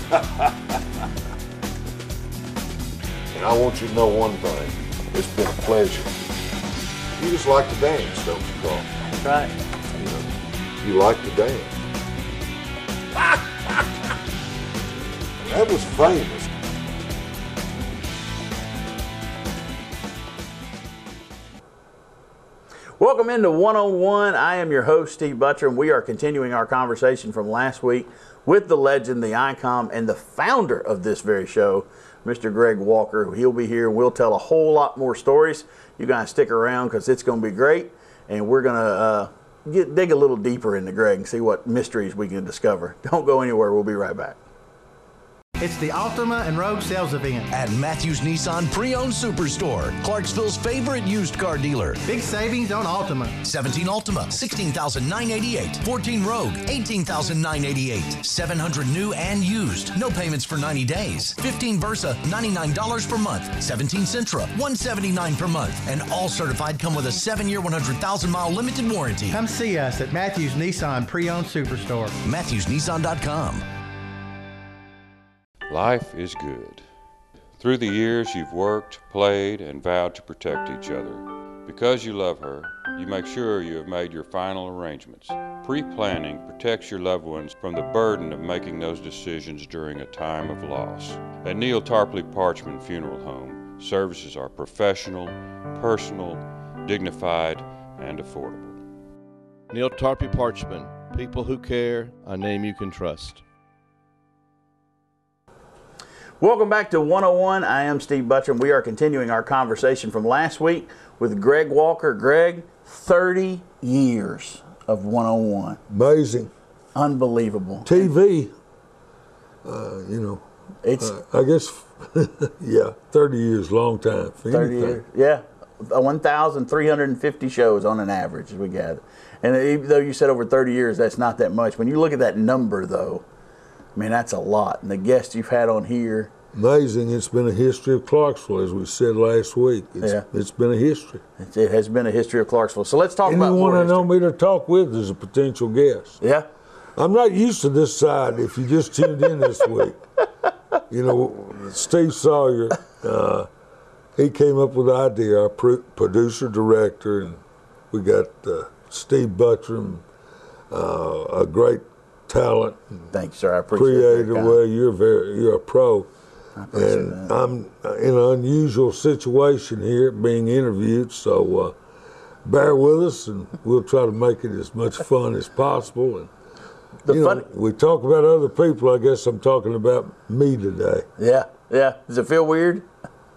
And I want you to know one thing. It's been a pleasure. You just like to dance, don't you, Carl? That's right. You like to dance. That was famous. Welcome into 101. I am your host, Steve Butcher, and we are continuing our conversation from last week with the legend, the icon, and the founder of this very show, Mr. Greg Walker. He'll be here, and we'll tell a whole lot more stories. You guys stick around because it's going to be great, and we're going to dig a little deeper into Greg and see what mysteries we can discover. Don't go anywhere. We'll be right back. It's the Altima and Rogue sales event at Matthews Nissan Pre-Owned Superstore, Clarksville's favorite used car dealer. Big savings on Altima. 17 Altima, $16,988. 14 Rogue, $18,988. 700 new and used, no payments for 90 days. 15 Versa, $99 per month. 17 Sentra, $179 per month. And all certified come with a 7-year, 100,000-mile limited warranty. Come see us at Matthews Nissan Pre-Owned Superstore. MatthewsNissan.com. Life is good. Through the years, you've worked, played, and vowed to protect each other. Because you love her, you make sure you have made your final arrangements. Pre-planning protects your loved ones from the burden of making those decisions during a time of loss. At Neil Tarpley Parchman Funeral Home, services are professional, personal, dignified, and affordable. Neil Tarpley Parchman, people who care, a name you can trust. Welcome back to 101. I am Steve Butcher, and we are continuing our conversation from last week with Greg Walker. Greg, 30 years of 101. Amazing. Unbelievable. TV, it's I guess, yeah, 30 years, long time. For 30 anything. years, yeah. 1,350 shows on an average, as we got it. And even though you said over 30 years, that's not that much. When you look at that number, though, I mean, that's a lot. And the guests you've had on here. Amazing. It's been a history of Clarksville, as we said last week. It's been a history. It has been a history of Clarksville. So let's talk about anyone I know me to talk with is a potential guest. Yeah. I'm not used to this side if you just tuned in this week. Steve Sawyer, he came up with the idea, our producer, director, and we got Steve Butcher, a great talent. Thank you, sir. I appreciate it. Creative. Well, you're a pro. I appreciate and that. I'm in an unusual situation here, being interviewed, so bear with us, and we'll try to make it as much fun as possible. And we talk about other people. I guess I'm talking about me today. Yeah. Does it feel weird?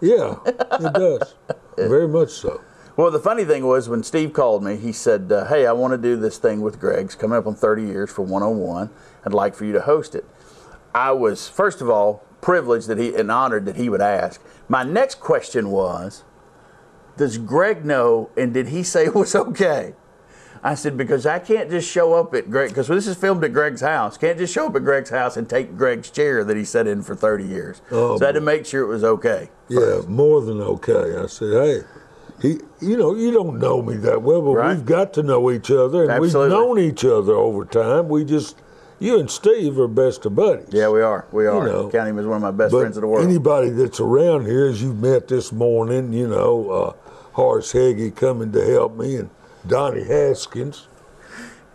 Yeah, it does. Very much so. Well, the funny thing was when Steve called me, he said, hey, I want to do this thing with Greg. It's coming up on 30 years for 101. I'd like for you to host it. I was, first of all, privileged and honored that he would ask. My next question was, does Greg know, and did he say it was okay? I said, because I can't just show up at Greg, because this is filmed at Greg's house. Can't just show up at Greg's house and take Greg's chair that he sat in for 30 years. So I had to make sure it was okay. Yeah, more than okay. I said, hey. You don't know me that well, but We've got to know each other, and Absolutely. We've known each other over time. You and Steve are best of buddies. Yeah, we are. Count him as one of my best friends in the world. Anybody that's around here, as you've met this morning, Horace Heggie coming to help me, and Donnie Haskins.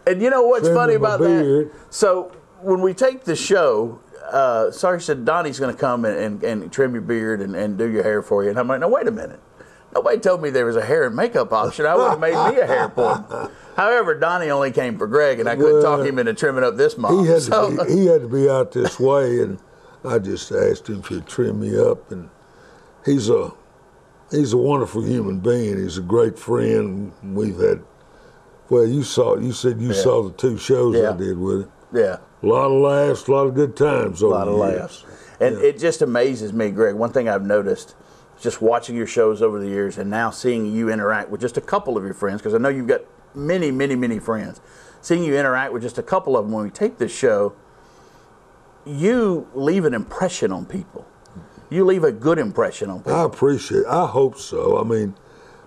And you know what's funny about that? So when we take the show, Sarge said, Donnie's going to come and trim your beard and do your hair for you. And I'm like, no, wait a minute. Nobody told me there was a hair and makeup option. I would have made me a hair appointment. However, Donnie only came for Greg, and I couldn't talk him into trimming up this mop. He had to be out this way, and I just asked him if he'd trim me up. And he's a wonderful human being. He's a great friend. We've had, you said you saw the 2 shows I did with him. Yeah. A lot of laughs, a lot of good times over the years. A lot of laughs. And it just amazes me, Greg. One thing I've noticed, just watching your shows over the years and now seeing you interact with just a couple of your friends, because I know you've got many, many, many friends. Seeing you interact with just a couple of them when we take this show, you leave an impression on people. You leave a good impression on people. I appreciate it. I hope so. I mean,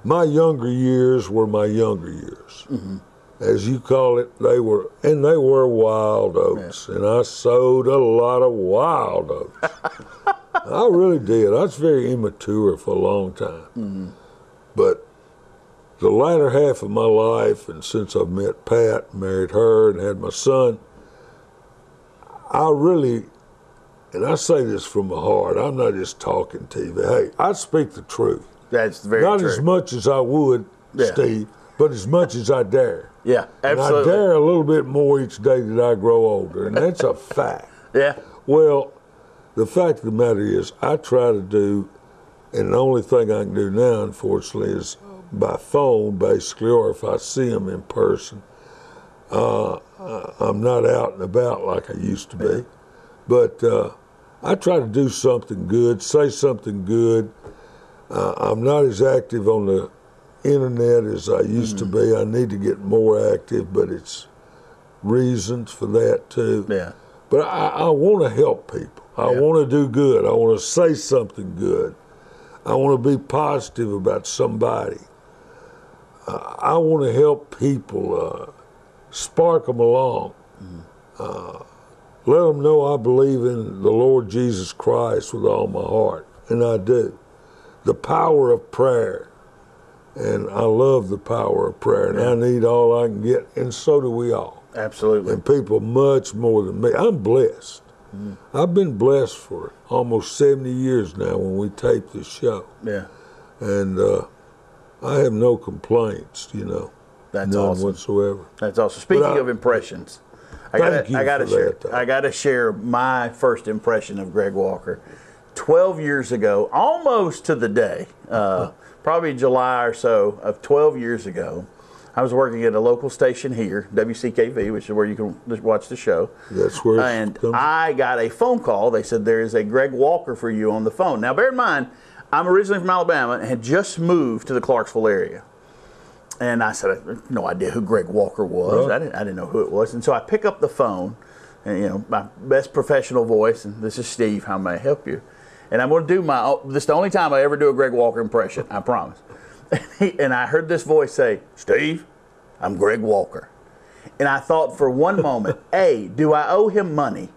my younger years were my younger years. Mm-hmm. as you call it, they were wild oats, and I sowed a lot of wild oats. I really did. I was very immature for a long time. But the latter half of my life, and since I've met Pat, married her, and had my son, I really, and I say this from my heart, I'm not just talking TV. Hey, I speak the truth. That's very Not true. as much as I would, Steve, but as much as I dare. Yeah, absolutely. And I dare a little bit more each day that I grow older, and that's a fact. Yeah. Well, the fact of the matter is, I try to do, and the only thing I can do now, unfortunately, is by phone, basically, or if I see them in person. I'm not out and about like I used to be. But I try to do something good, say something good. I'm not as active on the internet as I used to be. I need to get more active, but it's reasons for that too. Yeah. But I want to help people. I want to do good. I want to say something good. I want to be positive about somebody. I want to help people, spark them along. Let them know I believe in the Lord Jesus Christ with all my heart, and I do. The power of prayer, and I love the power of prayer, and I need all I can get, and so do we all. Absolutely. And people much more than me. I'm blessed. I've been blessed for almost 70 years now when we tape this show. Yeah. And I have no complaints, you know. That's none awesome. whatsoever. That's awesome. Speaking of impressions, I gotta share my first impression of Greg Walker. 12 years ago, almost to the day, probably July or so of 12 years ago, I was working at a local station here, WCKV, which is where you can watch the show. That's where And I got a phone call. They said, there is a Greg Walker for you on the phone. Now, bear in mind, I'm originally from Alabama and had just moved to the Clarksville area. And I said, I had no idea who Greg Walker was. I didn't know who it was. And so I pick up the phone, and, you know, my best professional voice, and this is Steve, how may I help you? And I'm going to do this is the only time I ever do a Greg Walker impression, I promise. And I heard this voice say, Steve, I'm Greg Walker. And I thought for one moment, A, do I owe him money?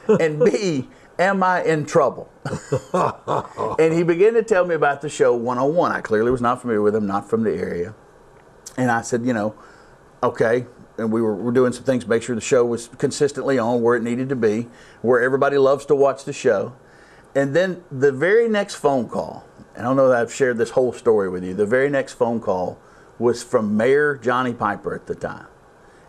And B, am I in trouble? And he began to tell me about the show 101. I clearly was not familiar with him, not from the area. And I said, you know, okay. And we were doing some things to make sure the show was consistently on where it needed to be, where everybody loves to watch the show. And then the very next phone call, and I don't know that I've shared this whole story with you, the very next phone call was from Mayor Johnny Piper at the time.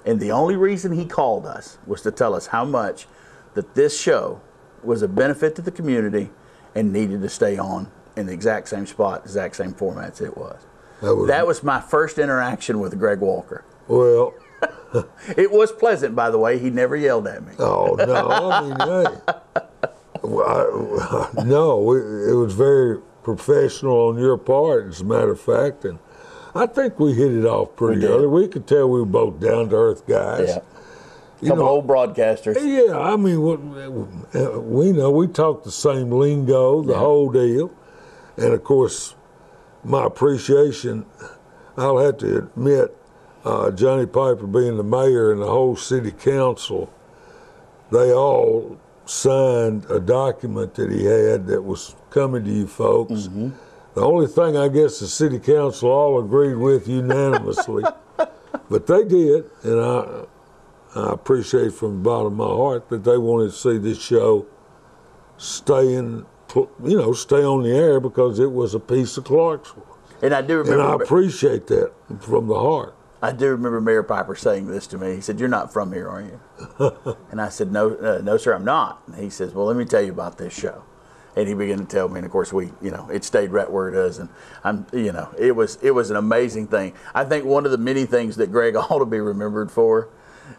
And the only reason he called us was to tell us how much that this show was a benefit to the community and needed to stay on in the exact same spot, exact same formats it was. That was my first interaction with Greg Walker. Well, it was pleasant, by the way. He never yelled at me. Oh, no. I mean, hey. No, it was very professional on your part, as a matter of fact. And I think we hit it off pretty early. We could tell we were both down-to-earth guys. Yeah. Couple old broadcasters. Yeah, I mean, we know we talk the same lingo, the whole deal. And, of course, my appreciation, I'll have to admit, Johnny Piper being the mayor and the whole city council, they all signed a document that he had that was coming to you folks. The only thing I guess the city council all agreed with unanimously, but they did, and I appreciate from the bottom of my heart that they wanted to see this show stay on the air because it was a piece of Clarksville. And I do remember. And I appreciate that from the heart. I do remember Mayor Piper saying this to me. He said, "You're not from here, are you?" And I said, "No, sir, I'm not." And he says, "Well, let me tell you about this show." And he began to tell me, and of course it stayed right where it is. And it was an amazing thing. I think one of the many things that Greg ought to be remembered for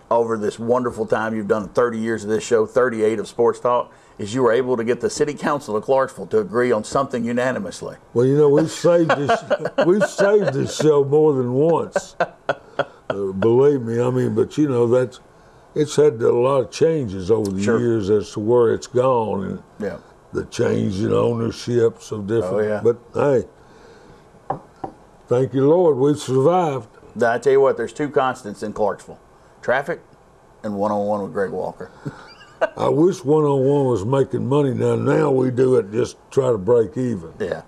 over this wonderful time you've done 30 years of this show, 38 of Sports Talk, is you were able to get the city council of Clarksville to agree on something unanimously. Well, we've saved this show more than once. Believe me, I mean, but it's had a lot of changes over the years as to where it's gone, and the change in ownerships of different. But hey, thank you, Lord, we've survived. I tell you what, there's two constants in Clarksville: traffic and one-on-one with Greg Walker. I wish one-on-one was making money now. Now we do it just try to break even. Yeah.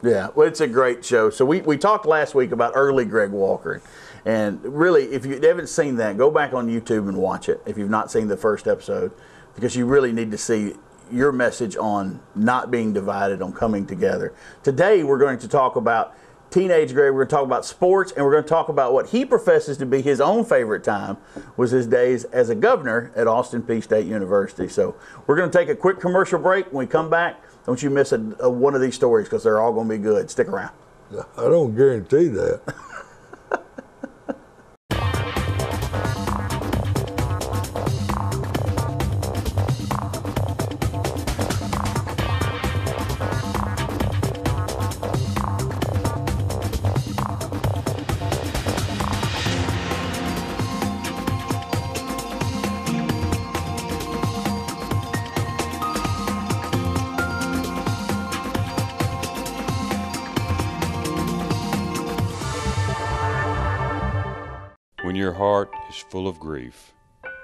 Yeah, well, it's a great show. So we talked last week about early Greg Walker. And really, if you haven't seen that, go back on YouTube and watch it if you've not seen the first episode, because you really need to see your message on not being divided, on coming together. Today, we're going to talk about teenage Greg. We're going to talk about sports, and we're going to talk about what he professes to be his own favorite time was his days as a governor at Austin Peay State University. So we're going to take a quick commercial break. When we come back, don't you miss one of these stories, because they're all going to be good. Stick around. I don't guarantee that. When your heart is full of grief,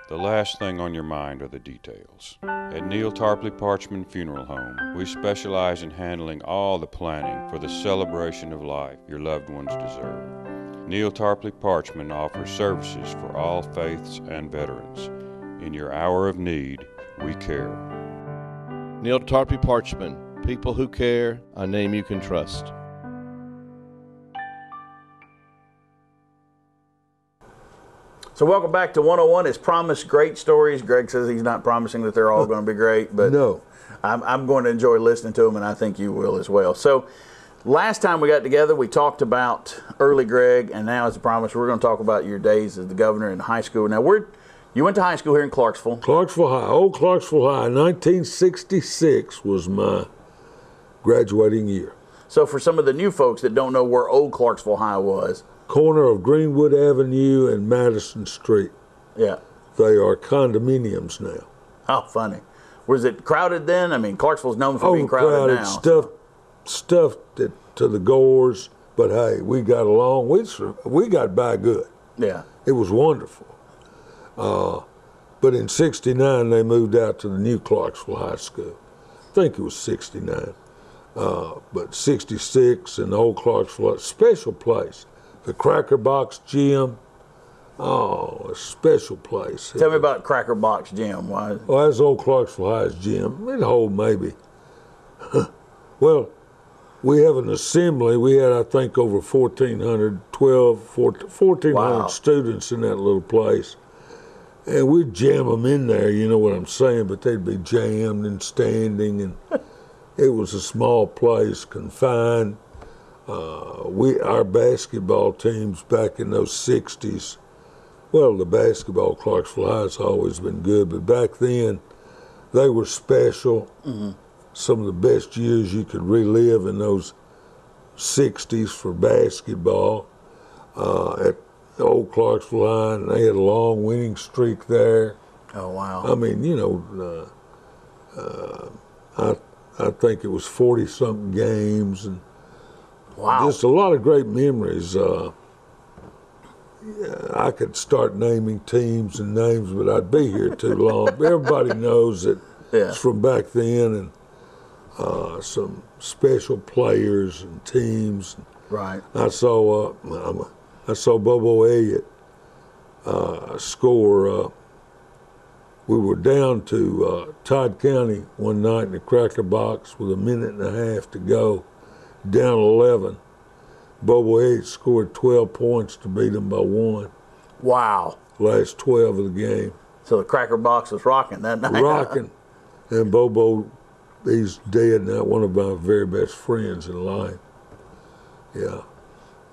the last thing on your mind are the details. At Neil Tarpley Parchman Funeral Home, we specialize in handling all the planning for the celebration of life your loved ones deserve. Neil Tarpley Parchman offers services for all faiths and veterans. In your hour of need, we care. Neil Tarpley Parchman, people who care, a name you can trust. So welcome back to 101. As promised, great stories. Greg says he's not promising that they're all going to be great, but No. I'm going to enjoy listening to them, and I think you will as well. So last time we got together, we talked about early Greg, and now, as promised, we're going to talk about your days as the governor in high school. Now, you went to high school here in Clarksville. Clarksville High, old Clarksville High, 1966 was my graduating year. So for some of the new folks that don't know where old Clarksville High was. Corner of Greenwood Avenue and Madison Street. Yeah. They are condominiums now. Oh, funny. Was it crowded then? I mean, Clarksville's known for being crowded now. Stuffed it to the gores, but hey, we got along. We got by good. Yeah. It was wonderful. But in '69, they moved out to the new Clarksville High School. I think it was '69. But '66 and the old Clarksville, special place. The Cracker Box Gym, a special place. Tell me about Cracker Box Gym. Why? Well, that's old Clarksville High's gym. It hold maybe. Well, we have an assembly. We had, I think, over 1,400 Wow. students in that little place. And we'd jam them in there, you know what I'm saying, but they'd be jammed and standing. And it was a small place, confined. Our basketball teams back in those 60s, well, the basketball Clarksville High has always been good, but back then they were special. Mm-hmm. Some of the best years you could relive in those 60s for basketball at old Clarksville High, and they had a long winning streak there. Oh, wow. I mean, you know, I think it was 40-something games, and Wow. just a lot of great memories. I could start naming teams and names, but I'd be here too long. Everybody knows that it's from back then, and some special players and teams. Right. I saw Bobo Elliott score. We were down to Todd County one night in the Cracker Box with a minute and a half to go. Down 11. Bobo Elliott scored 12 points to beat them by 1. Wow. Last 12 of the game. So the Cracker Box was rocking that night. Rocking. And Bobo, he's dead now, one of my very best friends in life. Yeah.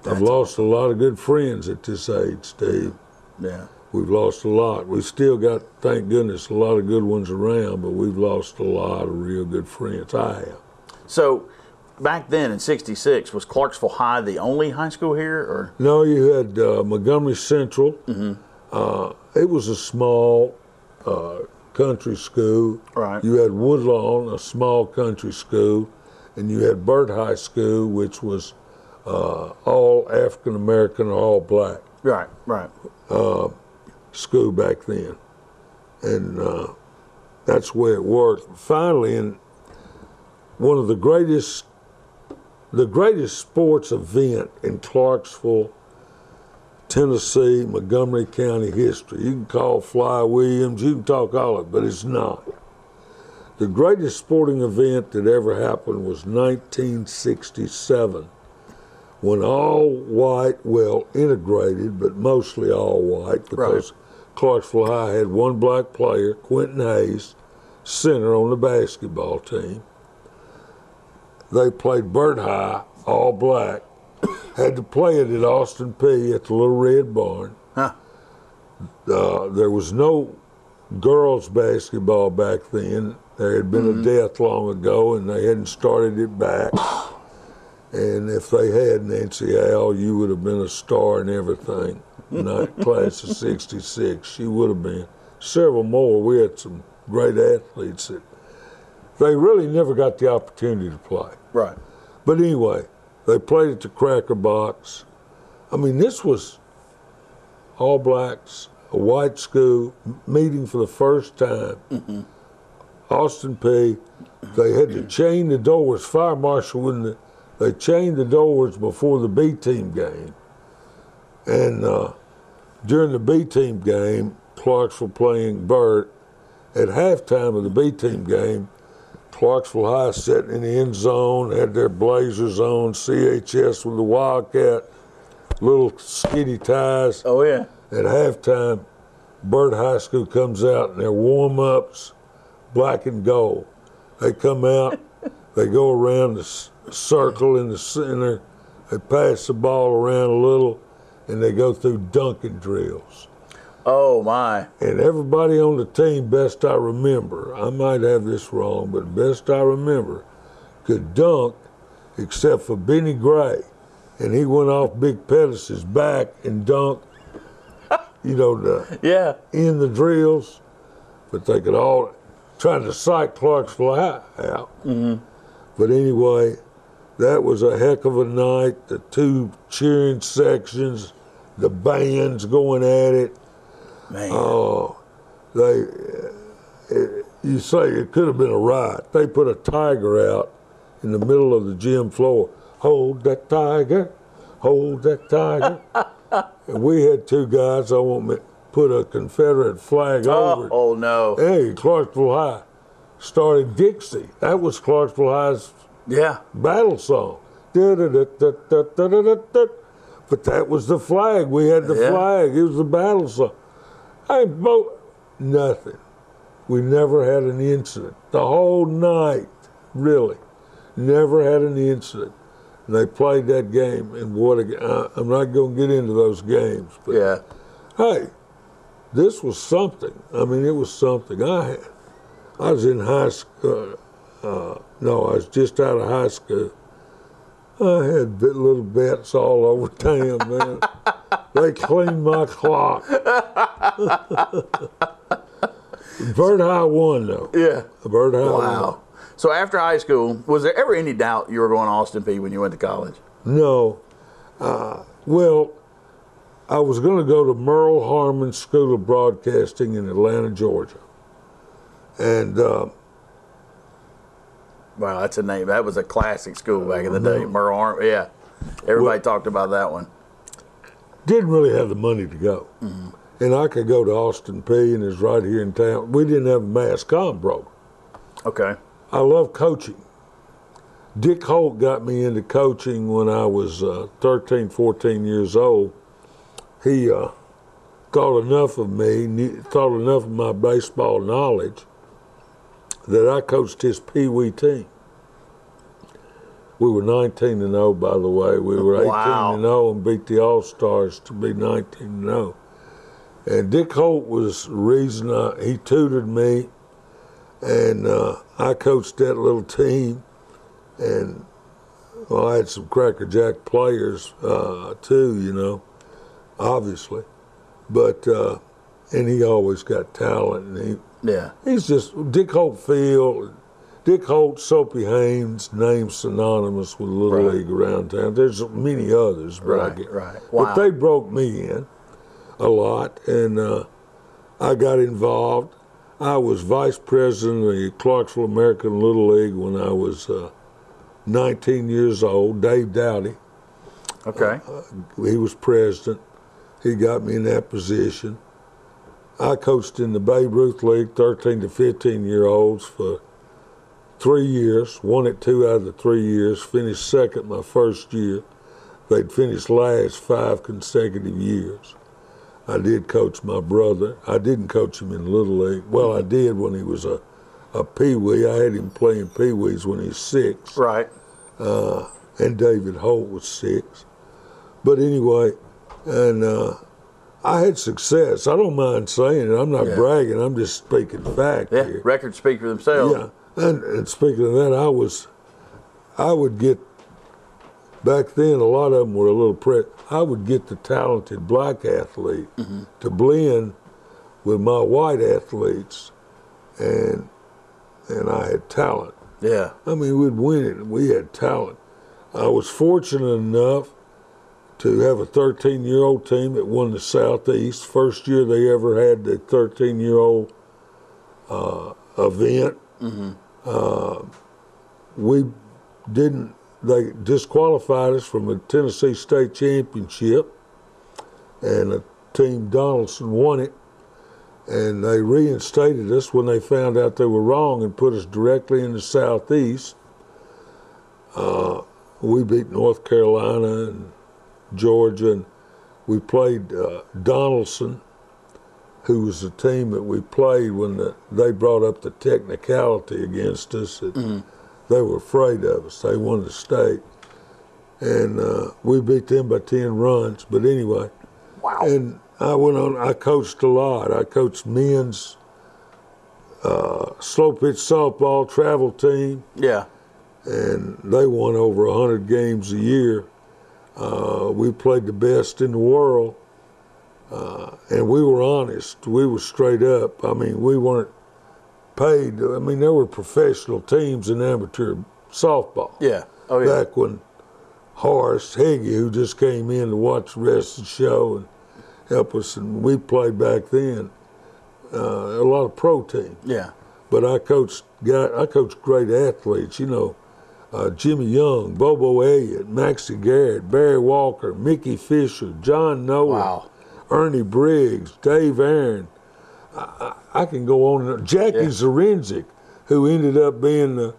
I've lost a lot of good friends at this age, Steve. Yeah. We've lost a lot. We've still got, thank goodness, a lot of good ones around, but we've lost a lot of real good friends. I have. So back then in '66, was Clarksville High the only high school here, or? No, you had Montgomery Central. Mm-hmm. It was a small country school. Right. You had Woodlawn, a small country school, and you had Burt High School, which was all African American or all black Right. school back then, and that's the way it worked. Finally, in one of the greatest sports event in Clarksville, Tennessee, Montgomery County history. You can call Fly Williams, you can talk all of it, but it's not. The greatest sporting event that ever happened was 1967, when all white, well, integrated, but mostly all white, because Clarksville High had one black player, Quentin Hayes, center on the basketball team. They played Burt High, all black. Had to play it at Austin P at the Little Red Barn. Huh. There was no girls basketball back then. There had been a death long ago, and they hadn't started it back. And if they had, Nancy Al, you would have been a star and everything. Class of '66, she would have been. Several more. We had some great athletes that they really never got the opportunity to play. Right. But anyway, they played at the Cracker Box. I mean, this was all blacks, a white school, meeting for the first time. Austin P. They had to chain the doors. Fire marshal wouldn't. They chained the doors before the B team game. And during the B team game, Clarksville playing Burt, at halftime of the B team game, Clarksville High sitting in the end zone, had their blazers on, CHS with the Wildcat, little skinny ties. Oh, yeah. At halftime, Burt High School comes out and their warm-ups, black and gold. They come out, they go around the circle in the center, they pass the ball around a little, and they go through dunking drills. Oh, my. And everybody on the team, best I remember, I might have this wrong, but best I remember, could dunk except for Benny Gray. And he went off Big Pettis' back and dunked, in the drills. But they could all, trying to psych Clarksville High out. But anyway, that was a heck of a night. The two cheering sections, the bands going at it. Man. Oh, you say it could have been a riot. They put a tiger out in the middle of the gym floor. Hold that tiger, hold that tiger. And we had two guys, I want to put a Confederate flag over it. Oh, no. Hey, Clarksville High started Dixie. That was Clarksville High's battle song. Da-da-da-da-da-da-da-da. But that was the flag. We had the flag. It was the battle song. Nothing. We never had an incident. The whole night, really. Never had an incident. And they played that game, and I'm not going to get into those games. But hey, this was something. I mean, it was something. I was in high school. I was just out of high school. I had little bets all over town, man. They cleaned my clock. Burt High won, though. Yeah. Burt High won. Wow. So after high school, was there ever any doubt you were going to Austin Peay when you went to college? No. Well, I was going to go to Merle Harmon School of Broadcasting in Atlanta, Georgia. And wow, that's a name. That was a classic school back in the day. Merle Harmon, yeah. Everybody talked about that one. Didn't really have the money to go. And I could go to Austin Peay, and it's right here in town. We didn't have a mass comm program. Okay. I love coaching. Dick Holt got me into coaching when I was 13, 14 years old. He thought enough of me, thought enough of my baseball knowledge that I coached his Pee Wee team. We were 19-0, by the way. We were 18-0 and beat the All-Stars to be 19-0. And Dick Holt was the reason he tutored me, and I coached that little team. And I had some Cracker Jack players too, obviously. But and he always got talent, and he's just Dick Holt Field. Dick Holt, Soapy Haynes, names synonymous with Little League around town. There's many others, but Right. But they broke me in a lot, and I got involved. I was vice president of the Clarksville American Little League when I was 19 years old. Dave Dowdy. Okay. He was president. He got me in that position. I coached in the Babe Ruth League, 13 to 15-year-olds for 3 years, won it 2 out of the 3 years, finished second my first year. They'd finished last 5 consecutive years. I did coach my brother. I didn't coach him in Little League. Well, I did when he was a peewee. I had him playing peewees when he was 6. Right. And David Holt was 6. But anyway, and I had success. I don't mind saying it. I'm not bragging. I'm just speaking fact here. Records speak for themselves. Yeah. And speaking of that, I would get, back then a lot of them were a little I would get the talented black athlete to blend with my white athletes, and I had talent. Yeah. I mean, we'd win it. We had talent. I was fortunate enough to have a 13-year-old team that won the Southeast. First year they ever had the 13-year-old event. They disqualified us from a Tennessee State Championship, and a team Donaldson won it, and they reinstated us when they found out they were wrong and put us directly in the Southeast. We beat North Carolina and Georgia, and we played Donaldson, who was the team that we played when they brought up the technicality against us. They were afraid of us. They won the state. And we beat them by 10 runs. But anyway. Wow. And I went on, I coached a lot. I coached men's slow pitch softball travel team. Yeah. And they won over 100 games a year. We played the best in the world. And we were honest. We were straight up. I mean, we weren't paid. I mean, there were professional teams in amateur softball. Yeah. Oh, yeah. Back when Horace Heggie, who just came in to watch the rest of the show and help us, and we played back then, a lot of pro teams. Yeah. But I coached great athletes, you know, Jimmy Young, Bobo Elliott, Maxie Garrett, Barry Walker, Mickey Fisher, John Nolan. Wow. Ernie Briggs, Dave Aaron. I can go on. And Jackie Zarenzik, who ended up being the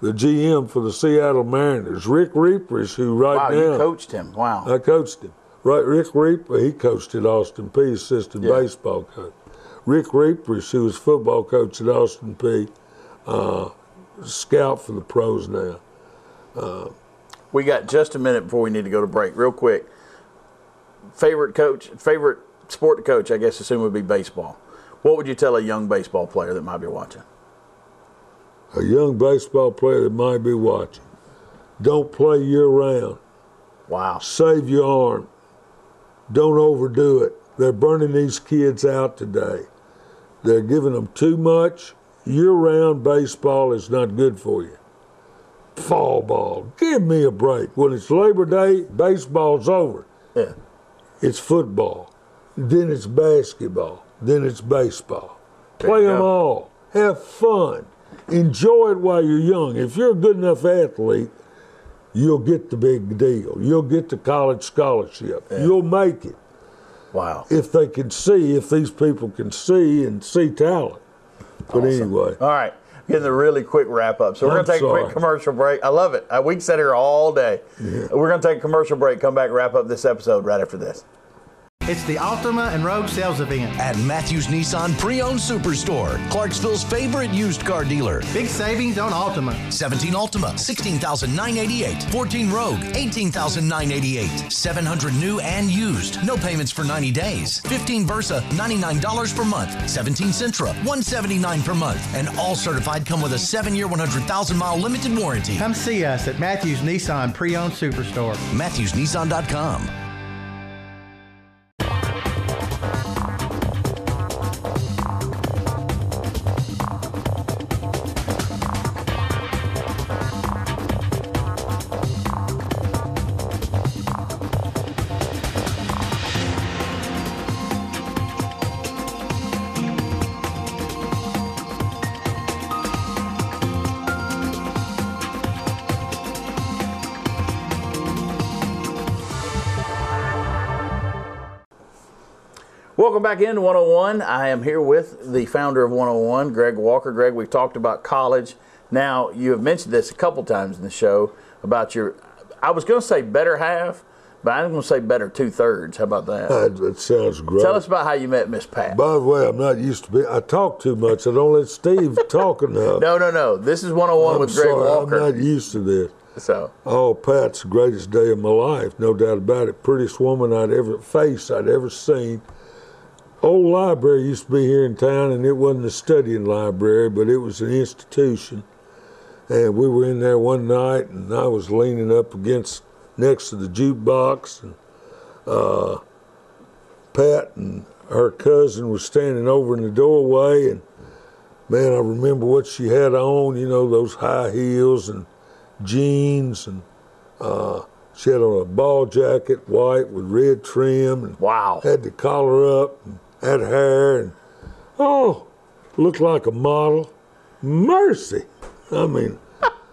GM for the Seattle Mariners. Rick Reapers, who now. You coached him. Wow. I coached him. Right, Rick Reaper, he coached at Austin Peay, assistant baseball coach. Rick Reapers, who was football coach at Austin Peay, scout for the pros now. We got just a minute before we need to go to break. Real quick. Favorite sport to coach, I guess, assume would be baseball. What would you tell a young baseball player that might be watching? A young baseball player that might be watching. Don't play year-round. Wow. Save your arm. Don't overdo it. They're burning these kids out today. They're giving them too much. Year-round baseball is not good for you. Fall ball. Give me a break. When it's Labor Day, baseball's over. Yeah. It's football. Then it's basketball. Then it's baseball. Play them all. Have fun. Enjoy it while you're young. If you're a good enough athlete, you'll get the big deal. You'll get the college scholarship. Yeah. You'll make it. Wow. If these people can see and see talent. But anyway. All right. Getting the really quick wrap up. So we're going to take a quick commercial break. I love it. We can sit here all day. Yeah. We're going to take a commercial break, come back and wrap up this episode right after this. It's the Altima and Rogue sales event at Matthews Nissan Pre-Owned Superstore, Clarksville's favorite used car dealer. Big savings on Altima. 17 Altima, $16,988. 14 Rogue, $18,988. 700 new and used. No payments for 90 days. 15 Versa, $99 per month. 17 Sentra, $179 per month. And all certified come with a 7-year, 100,000-mile limited warranty. Come see us at Matthews Nissan Pre-Owned Superstore. MatthewsNissan.com. Welcome back into 101. I am here with the founder of 101, Greg Walker. Greg, we've talked about college. Now, you have mentioned this a couple times in the show about your, I was going to say better half, but I'm going to say better 2/3. How about that? That sounds great. Tell us about how you met Miss Pat. By the way, I'm not used to be. I talk too much. I don't let Steve talk enough. No. This is 101 with Greg Walker. I'm not used to this. So. Oh, Pat's the greatest day of my life, no doubt about it. Prettiest woman I'd ever seen. Old library used to be here in town, and it wasn't a studying library, but it was an institution. And we were in there one night, and I was leaning up next to the jukebox, and Pat and her cousin was standing over in the doorway, and man, I remember what she had on, those high heels and jeans, and she had on a ball jacket, white with red trim, and wow, had the collar up, and had hair, and looked like a model. Mercy. I mean,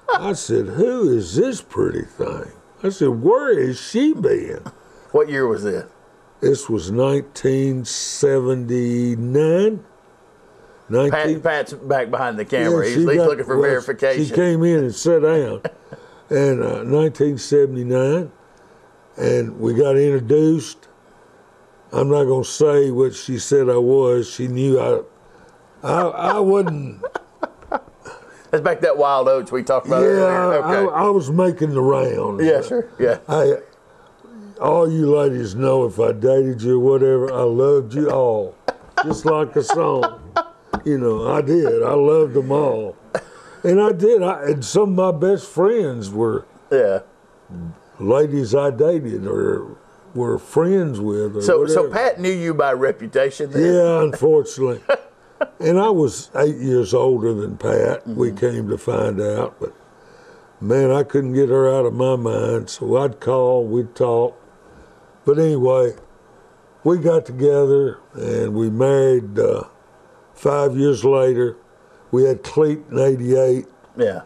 I said, who is this pretty thing? I said, where is she been? What year was this? This was 1979. Pat's back behind the camera. He's looking for verification. She came in and sat down. And 1979, and we got introduced. I'm not going to say what she said I was. She knew I wasn't. That's back that Wild Oats we talked about earlier. Okay. I was making the rounds. Yeah, sure. Yeah. All you ladies know, if I dated you or whatever, I loved you all. Just like a song. I did. I loved them all. And I did. And some of my best friends were ladies I dated or were friends with. Or so Pat knew you by reputation then? Yeah, unfortunately. And I was 8 years older than Pat, we came to find out. But, man, I couldn't get her out of my mind. So I'd call, we'd talk. But anyway, we got together and we married 5 years later. We had Cleet in 88. Yeah.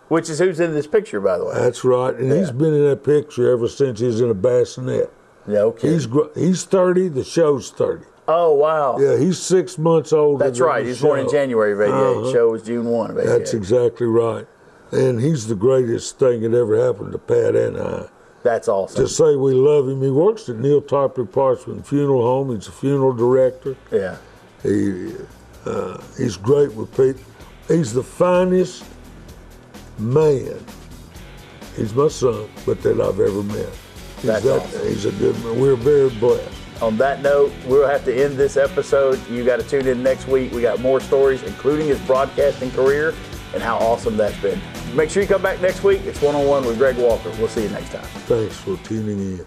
Which is who's in this picture, by the way. That's right. And he's been in that picture ever since he was in a bassinet. Yeah, okay. He's 30, the show's 30. Oh, wow. Yeah, he's 6 months older. That's right. He's born in January of 88. The show was June 1 of 88. That's exactly right. And he's the greatest thing that ever happened to Pat and I. That's awesome. To say we love him. He works at Neil Tarpley Parchman Funeral Home. He's a funeral director. Yeah. He's great with people. He's the finest man. He's my son, but that I've ever met. Awesome. He's a good man. We're very blessed. On that note, we'll have to end this episode. You got to tune in next week. We got more stories, including his broadcasting career and how awesome that's been. Make sure you come back next week. It's 101 with Greg Walker. We'll see you next time. Thanks for tuning in.